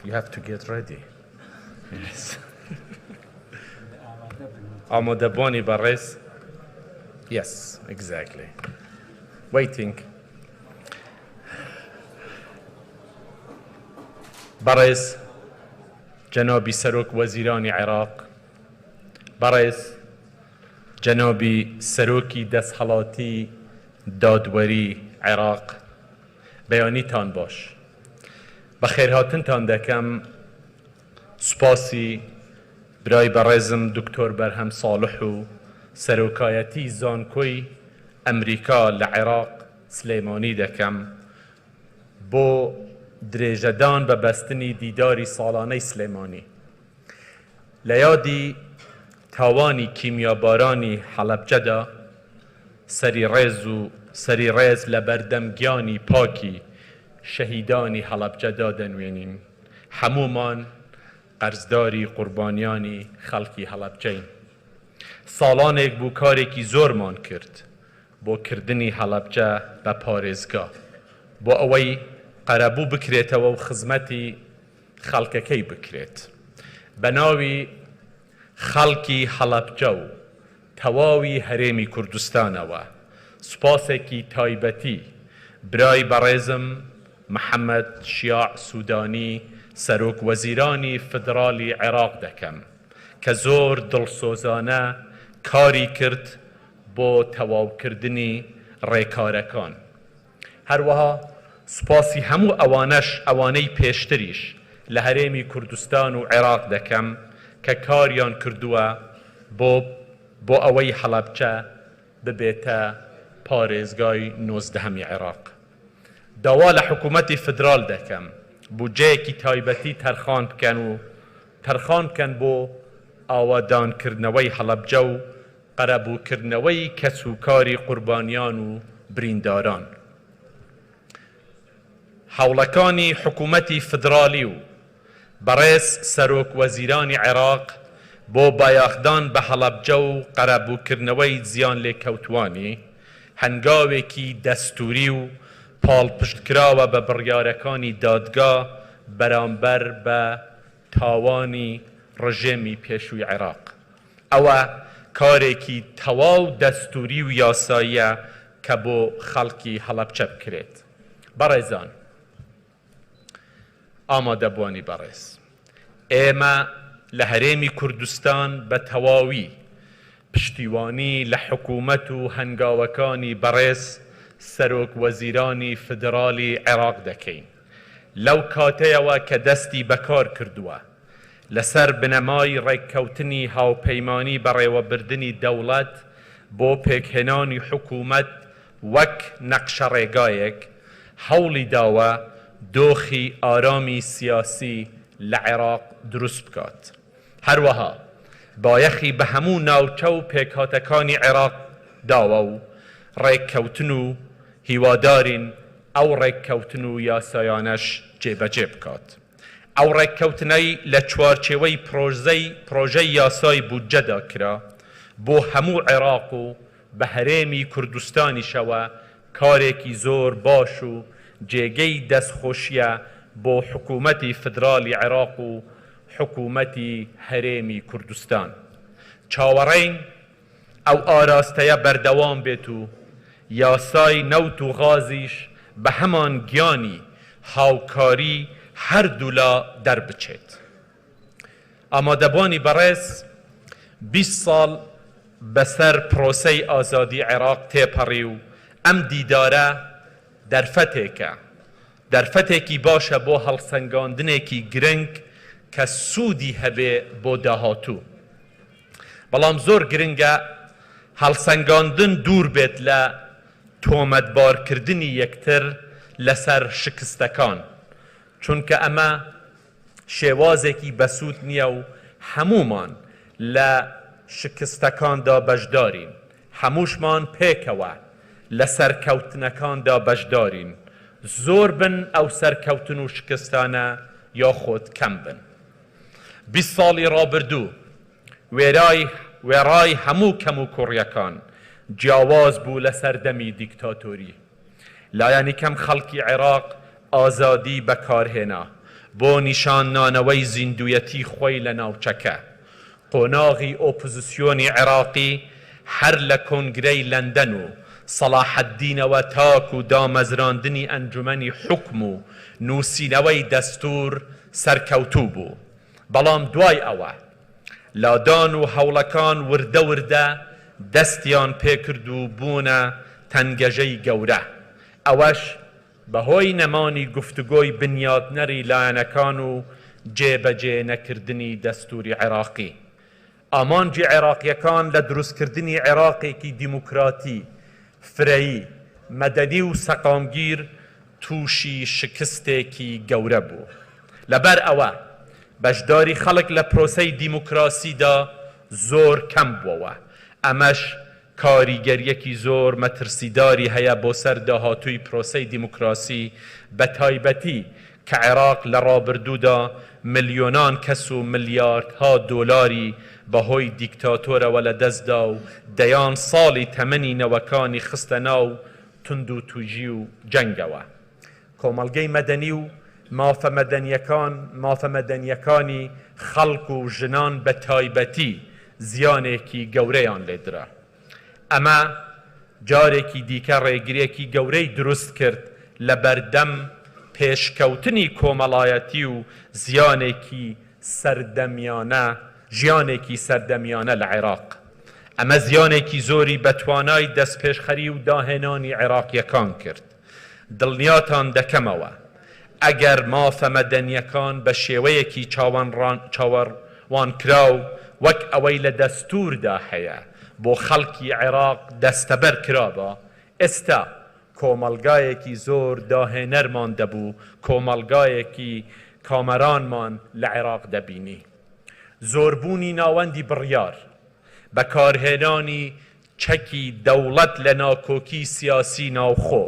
You have to get ready. Yes. آماده‌بانی بررس. Yes, exactly. Waiting. بررس جنابی سەرۆک وەزیرانی عێراق، بەڕێز جەنابی سەرۆکی دەستهەڵاتی دادوەری عێراق، بەیانیتان باش. بەخێرهاتنتان دەکەم. سوپاسی برای بەڕێزم دکتۆر بەرهەم ساڵح و سەرۆکایەتی زانکۆی ئەمریکا لە عێراق سلەیمانی دەکەم بۆ درێژەدان بە بەستنی دیداری ساڵانەی سلەیمانی. لە یادی تاوانی کیمیابارانی حەلەبجەدا سەری ڕێز لە بەردەمگیانی پاکی شەهیدانی هەڵەبجەدا دەنوێنین. هەمومان قەرزداری قوربانیانی خەڵکی هەڵەبجەین. ساڵانێک بوو کارێکی زۆرمان کرد بۆ کردنی هەڵەبجە بە پارێزگا، بۆ ئەوەی قەرەبوو بکرێتەوە و خزمەتی خەڵکەکەی بکرێت. بە ناوی خەڵکی هەڵەبجە و تەواوی هەرێمی کوردستانەوە سوپاسێکی تایبەتی برای بەڕێزم محەممەد شیاع سوودانی سەرۆک وەزیرانی فدرالی عێراق دەکەم کە زۆر دڵسۆزانە کاری کرد بۆ تەواوکردنی ڕێکارەکان. هەروەها سوپاسی هەموو ئەوانەی پێشتریش لە هەرێمی کوردستان و عێراق دەکەم کە کاریان کردووە بۆ ئەوەی هەڵەبجە ببێتە پارێزگای 19هەمی عێراق. داوا لە حکوومەتی فدرال دەکەم بودجەیەکی تایبەتی تەرخان بکەن بۆ ئاوادانکردنەوەی هەڵەبجە و قەرەبووکردنەوەی کەسوکاری قوربانیان و برینداران. هەوڵەکانی حکوومەتی فدرالی و بەڕێز سەرۆک وەزیرانی عێراق بۆ بایاخدان بە هەڵەبجە و قەرەبووکردنەوەی زیان لێکەوتوانی هەنگاوێکی دەستوری و پاڵپشتکراوە بە بڕیارەکانی دادگا بەرامبەر بە تاوانی ڕژێمی پێشووی عێراق. ئەوە کارێکی تەواو دەستوری و یاساییە کە بۆ خەڵکی هەڵەبجە بکرێت. بەڕێزان، ئامادەبوانی بەڕێز، ئێمە لە هەرێمی کوردستان بە تەواوی پشتیوانی لە حکوومەت و هەنگاوەکانی بەڕێز سەرۆک وەزیرانی فدرالی عێراق دەکەین. لەو کاتەیەوە کە دەستی بەکار کردووە لەسەر بنەمای ڕێککەوتنی هاوپەیمانی بەڕێوەبردننی دەوڵەت بۆ پێکهێنانی حکوومەت وەک نەقشە ڕێگایەک هەوڵی داوە دۆخی ئارامی سیاسی لە عێراق دروست بکات. هەروەها بایەخی بە هەموو ناوچە و پێکهاتەکانی عێراق داوە و ڕێککەوتن و هیوادارین ئەو ڕێککەوتن و یاسایانەش جێبەجێ بکات. ئەو ڕێککەوتنەی لە چوارچێوەی پرۆژەی یاسای بودجەدا کرا بۆ هەموو عێراق و بە هەرێمی کوردستانیشەوە کارێکی زۆر باش و جێگەی دەستخۆشیە بۆ حکوومەتی فدرالی عێراق و حکوومەتی هەرێمی کوردستان. چاوەڕێین ئەو ئاراستەیە بەردەوام بێت و یاسای نەوت و غازیش بە هەمان گیانی هاوکاری هەردوولا دەربچێت. ئامادەبوانی بەڕێز 20 ساڵ بەسەر پرۆسەی ئازادی عێراق تێپەڕی و ئەم دیدارە دەرفەتێکی باشە بۆ هەڵسەنگاندنێکی گرنگ کە سوودی هەبێ بۆ داهاتوو. بەڵام زۆر گرنگە هەڵسەنگاندن دوور بێت لە تۆمەتبارکردنی یەکتر لەسەر شکستەکان، چونکە ئەمە شێوازێکی بەسوود نییە و هەمومان لە شکستەکاندا بەشدارین. هەمووشمان پێکەوە لە سەرکەوتنەکاندا بەشدارین. زۆر بن ئەو سەرکەوتن و شکستانە یاخۆت کەم بن. 20 ساڵی ڕابردوو وێڕای هەموو کەم و کوڕیەکان جیاواز بوو لە سەردەمی دیکتاتۆری. لایەنی کەم خەڵکی عێراق ئازادی بەکارهێنا بۆ نیشاننانەوەی زیندویەتی خۆی لە ناوچەکە. قۆناغی ئۆپۆزیسیۆنی عێراقی هەر لە کۆنگرەی لەندەن و سەلاحەددینەوە تاک و دامەزراندنی ئەنجومەنی حوکم و نووسینەوەی دەستوور سەرکەوتوو بوو. بەڵام دوای ئەوە لادان و هەوڵەکان وردە وردە دەستیان پێکرد و بوونە تەنگەژەی گەورە. ئەوەش بەهۆی نەمانی گفتوگۆی بنیادنەری لایەنەکان و جێبەجێ نەکردنی دەستووری عێراقی. ئامانجی عێراقیەکان لە دروستکردنی عێراقێکی دیموکراتی، فرەیی، مەدەنی و سەقامگیر تووشی شکستێکی گەورە بوو. لەبەر ئەوە بەشداری خەڵک لە پرۆسەی دیموکراسیدا زۆر کەم بووەوە. ئەمەش کاریگەریەکی زۆر مەترسیداری هەیە بۆ سەر داهاتووی پرۆسەی دیموکراسی، بە تایبەتی کە عێراق لە ڕابردوودا ملیۆنان کەس و ملیاردها دۆلاری بەهۆی دیکتاتۆرەوە لە دەستدا و دەیان ساڵی تەمەنی نەوەکانی خستە ناو تند و توژی و جەنگەوە. کۆمەڵگەی مەدەنی و مافە مەدەنیەکانی خەڵک و ژنان بە تایبەتی زیانێکی گەورەیان لێدرا. ئەمە جارێکی دیکە ڕێگریەکی گەورەی دروست کرد لە بەردەم پێشکەوتنی کۆمەڵایەتی و ژیانێکی سەردەمیانە لە عێراق. ئەمە زیانێکی زۆری بە توانای دەستپێشخەری و داهێنانی عێراقیەکان کرد. دڵنیاتان دەکەمەوە ئەگەر مافە مەدەنیەکان بە شێوەیەکی چاوەڕوانکراو وەک ئەوەی لە دەستووردا هەیە بۆ خەڵکی عێراق دەستەبەر کرابە، ئێستا کۆمەلگایەکی زۆر داهێنەرمان دەبوو، کۆمەلگایەکی کامەرانمان لە عێراق دەبینی. زۆربوونی ناوەندی بڕیار، بەکارهێنانی چەکی دەوڵەت لە ناکۆکی سیاسی ناوخۆ،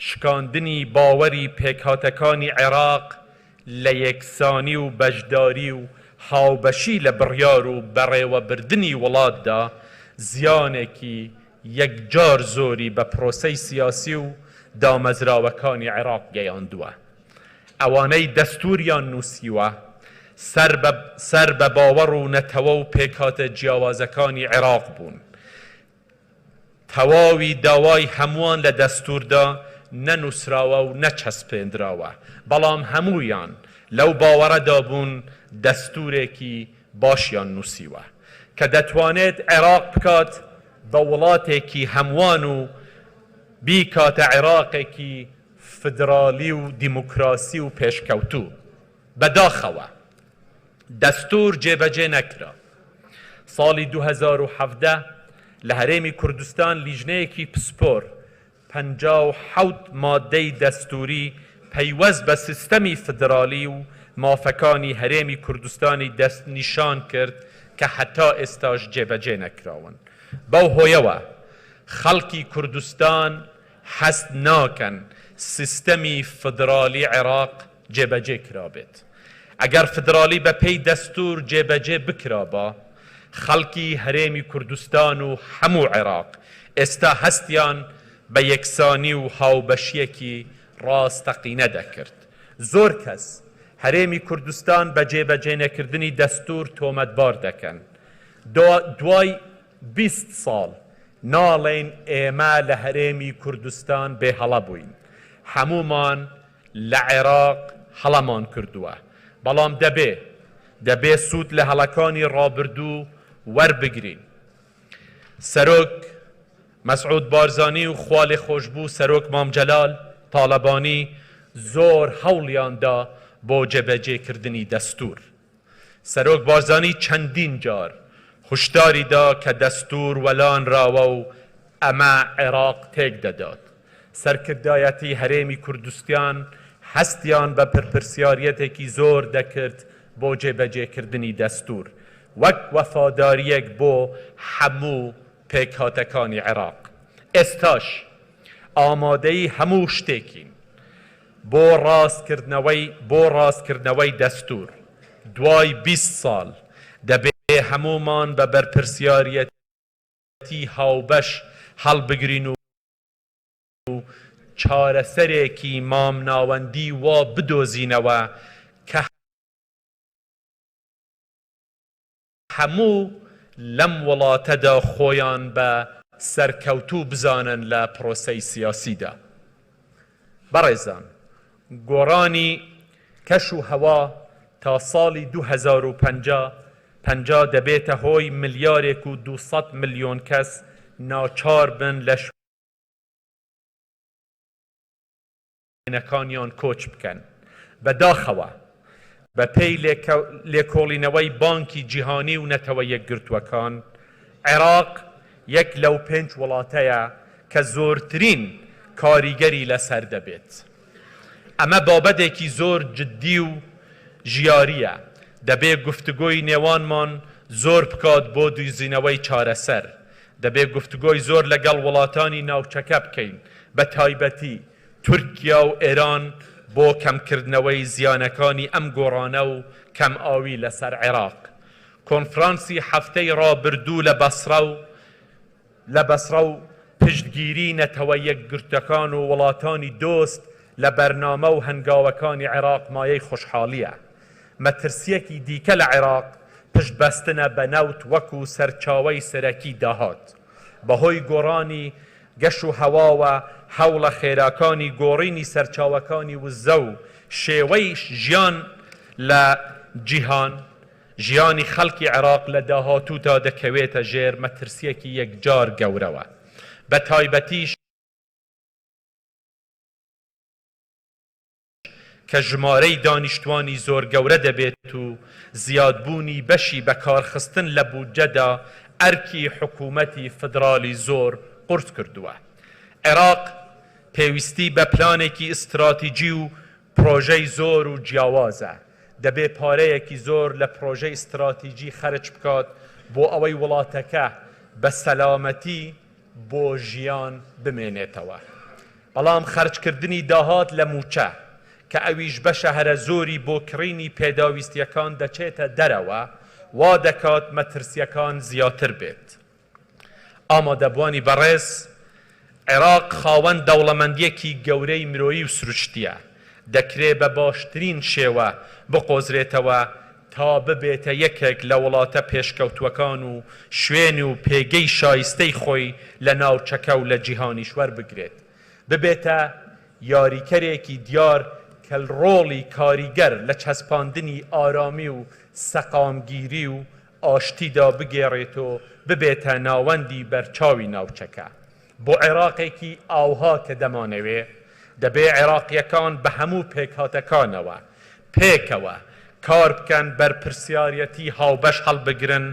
شکاندنی باوەری پێکهاتەکانی عێراق لە یەکسانی و بەشداری و هاوبەشی لە بڕیار و بەڕێوەبردنی وڵاتدا زیانێکی یەکجار زۆری بە پرۆسەی سیاسی و دامەزراوەکانی عێراق گەیاندووە. ئەوانەی دەستوریان نووسیوە سەر بە باوەڕ و نەتەوە و پێکهاتە جیاوازەکانی عێراق بوون. تەواوی داوای هەمووان لە دەستووردا نەنووسراوە و نەچەسپێنراوە، بەڵام هەموویان لەو باوەڕەدا بوون دەستورێکی باشیان نووسیوە کە دەتوانێت عێراق بکات بە وڵاتێکی هەمووان و بیکاتە عێراقێکی فدرالی و دیموکراسی و پێشکەوتوو. بەداخەوە دەستور جێبەجێ نەکرا. ساڵی 2017 لە هەرێمی کوردستان لیژنەیەکی پسپۆر 57 مادەی دەستوری پەیوەست بە سیستەمی فدرالی و مافەکانی هەرێمی کوردستانی دەست نیشان کرد کە هەتا ئێستاش جێبەجێ نەکراون. بەو هۆیەوە خەڵکی کوردستان حەست ناکەن سیستەمی فدرالی عێراق جێبەجێ کرابێت. ئەگەر فدرالی بە پێی دەستور جێبەجێ بکرابە، خەڵکی هەرێمی کوردستان و هەموو عێراق ئێستا هەستیان بە یەکسانی و هاوبەشیەکی ڕاستەقینە دەکرد. زۆر کەس هەرێمی کوردستان بە جێبەجێ نەکردنی دەستور تۆمەتبار دەکەن. دوای 20 ساڵ ناڵێن ئێمە لە هەرێمی کوردستان بێهەڵە بووین. هەموومان لە عێراق هەڵەمان کردووە، بەڵام دەبێ سوود لە هەڵەکانی ڕابردوو وەربگرین. سەرۆک مەسعود بارزانی و خوا لێ خۆشبوو سەرۆک مامجەلال تاڵەبانی زۆر هەوڵیاندا بۆ جێبەجێکردنی دەستور. سەرۆک بارزانی چەندین جار هشداریدا کە دەستور وەلانراوە و ئەمە عێراق تێک دەدات. سەرکردایەتی هەرێمی کوردستان هەستیان بە پرپرسیارەتێکی زۆر دەکرد بۆ جێبەجێکردنی دەستور وەک وەفاداریەک بۆ هەموو پێکهاتەکانی عێراق. ئێستاش ئامادەی هەموو شتێکین بۆ ڕاستکردنەوەی دەستور. دوای 20 ساڵ دەبێ هەموومان بە بەرپرسیارەتی هاوبەش هەڵبگرین و چارەسەرێکی مامناوەندی وا بدۆزینەوە کە هەموو لەم وڵاتەدا خۆیان بە سەرکەوتوو بزانن لە پرۆسەی سیاسیدا. بەڕێزان، گۆڕانی کەش و هەوا تا ساڵی 2050 دەبێتە هۆی 1.2 ملیۆن کەس ناچار بن لە شوێنەکانیان کۆچ بکەن. بەداخەوە بە پێی لێکۆڵینەوەی بانکی جیهانی و نەتەوە یەکگرتووەکان، عێراق یەک لەو 5 وڵاتەیە کە زۆرترین کاریگەری لەسەر دەبێت. ئەمە بابەتێکی زۆر جددی و ژیاریە. دەبێت گفتوگۆی نێوانمان زۆر بکات بۆ دویزینەوەی چارەسەر. دەبێت گفتوگۆی زۆر لەگەڵ وڵاتانی ناوچەکە بکەین، بە تایبەتی تورکیا و ئێران، بۆ کەمکردنەوەی زیانەکانی ئەم گۆڕانە و کەم ئاوی لەسەر عێراق. کۆنفرانسی هەفتەی ڕابردوو لە بەسرە و پشتگیری نەتەوە یەکگرتوەکان و وڵاتانی دۆست لە بەرنامە و هەنگاوەکانی عێراق مایەی خۆشحاڵیە. مەترسیەکی دیکە لە عێراق پشتبەستنە بە نەوت وەکو سەرچاوەی سەرەکی داهات. بەهۆی گۆڕانی گەش و هەواوە هەوڵە خێراکانی گۆڕینی سەرچاوەکانی وزە و شێوەی ژیان لە جیهان، ژیانی خەڵکی عێراق لە داهاتوودا دەکەوێتە ژێر مەترسیەکی یەکجار گەورەوە. بە تایبەتیش کە ژمارەی دانیشتوانی زۆر گەورە دەبێت و زیادبوونی بەشی بەکارخستن لە بودجەدا ئەرکی حکوومەتی فدرالی زۆر قورس کردووە. عێراق پێویستی بە پلانێکی ئستراتیجی و پرۆژەی زۆر و جیاوازە. دەبێت پارەیەکی زۆر لە پرۆژەی ئستراتیجی خەرج بکات بۆ ئەوەی وڵاتەکە بە سەلامەتی بۆ ژیان بمێنێتەوە. بەڵام خەرجکردنی داهات لە موچە کە ئەویش بەشە هەرە زۆری بۆ کڕینی پێداویستیەکان دەچێتە دەرەوە، وا دەکات مەترسیەکان زیاتر بێت. ئامادەبوانی بەڕێز، عێراق خاوەن دەوڵەمەندیەکی گەورەی مرۆیی و سروشتیە. دەکرێت بە باشترین شێوە بقۆزرێتەوە تا ببێتە یەکێک لە وڵاتە پێشکەوتوەکان و شوێنی و پێگەی شایستەی خۆی لە ناوچەکە و لە جیهانیش وەربگرێت. ببێتە یاریکەرێکی دیار کە ڕۆڵی کاریگەر لە چەسپاندنی ئارامی و سەقامگیری و ئاشتیدا بگێڕێت و ببێتە ناوەندی بەرچاوی ناوچەکە. بۆ عێراقێکی ئاوها کە دەمانەوێ، دەبێ عێراقیەکان بە هەموو پێکهاتەکانەوە پێکەوە کار بکەن، بەرپرسیارەتی هاوبەش هەڵبگرن،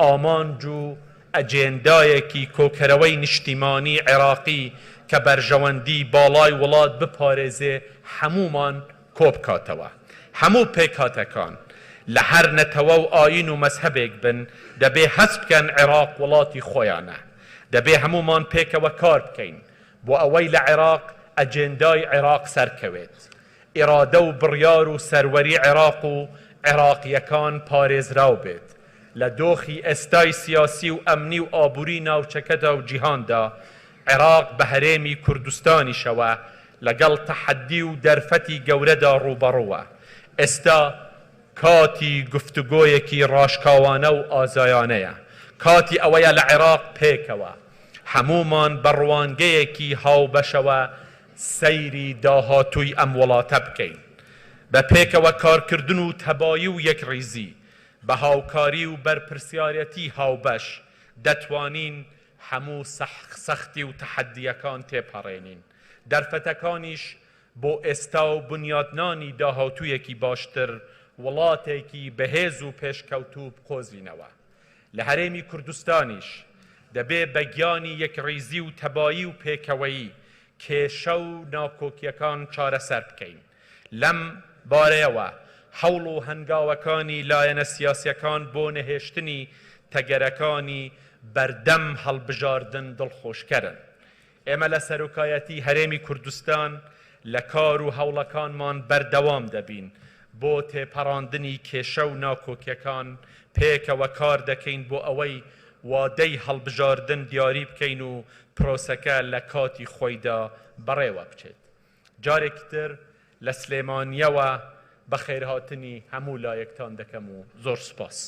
ئامانج و ئەجێندایەکی کۆکەرەوەی نیشتیمانی عێراقی کە بەرژەوەندی باڵای وڵات بپارێزێ هەمومان کۆبکاتەوە. هەموو پێکهاتەکان لە هەر نەتەوە و ئاین و مەزهەبێک بن، دەبێ هەست بکەن عێراق وڵاتی خۆیانە. دەبێ هەمومان پێکەوە کار بکەین بۆ ئەوەی لە عێراق ئەجێندای عێراق سەرکەوێت. ئێرادە و بڕیار و سەروەری عێراق و عێراقیەکان پارێزراو بێت. لە دۆخی ئێستای سیاسی و ئەمنی و ئابووری ناوچەکەدا و جیهاندا، عێراق بە هەرێمی کوردستانیشەوە لەگەڵ تەحەدی و دەرفەتی گەورەدا ڕوبەڕووە. ئێستا کاتی گفتوگۆیەکی ڕاشکاوانە و ئازایانەیە. کاتی ئەوەیە لە عێراق پێکەوە هەمومان بەڕوانگەیەکی هاوبەشەوە سەیری داهاتووی ئەم وڵاتە بکەین. بە پێکەوە کارکردن و تەبایی و یەکڕیزی، بە هاوکاری و بەرپرسیارەتی هاوبەش دەتوانین هەموو سەختی و تەحەدیەکان تێپەڕێنین. دەرفەتەکانیش بۆ ئێستا و بنیادنانی داهاتوویەکی باشتر وڵاتێکی بەهێز و پێشکەوتوو بقۆزینەوە. لە هەرێمی کوردستانیش دەبێ بە گیانی یەکڕیزی و تەبایی و پێکەوەیی کێشە و ناکۆکیەکان چارەسەر بکەین. لەم بارەیەوە هەوڵ و هەنگاوەکانی لایەنە سیاسیەکان بۆ نەهێشتنی تەگەرەکانی بەردەم هەڵبژاردن دڵخۆشکەرن. ئێمە لە سەرۆکایەتی هەرێمی کوردستان لە کار و هەوڵەکانمان بەردەوام دەبین بۆ تێپەڕاندنی کێشە و ناکۆکیەکان. پێکەوە کار دەکەین بۆ ئەوەی وادەی هەڵبژاردن دیاری بکەین و پرۆسەکە لە کاتی خۆیدا بەڕێوە بچێت. جارێکی تر لە سلێمانیەوە بە خێرهاتنی هەموو لایەکتان دەکەم و زۆر سپاس.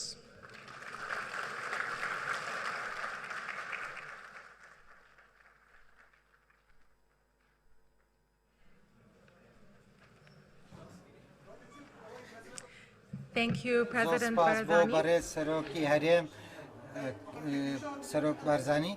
Thank you, President Spas bo Barzani. Barez Seroki Harem Serok Barzani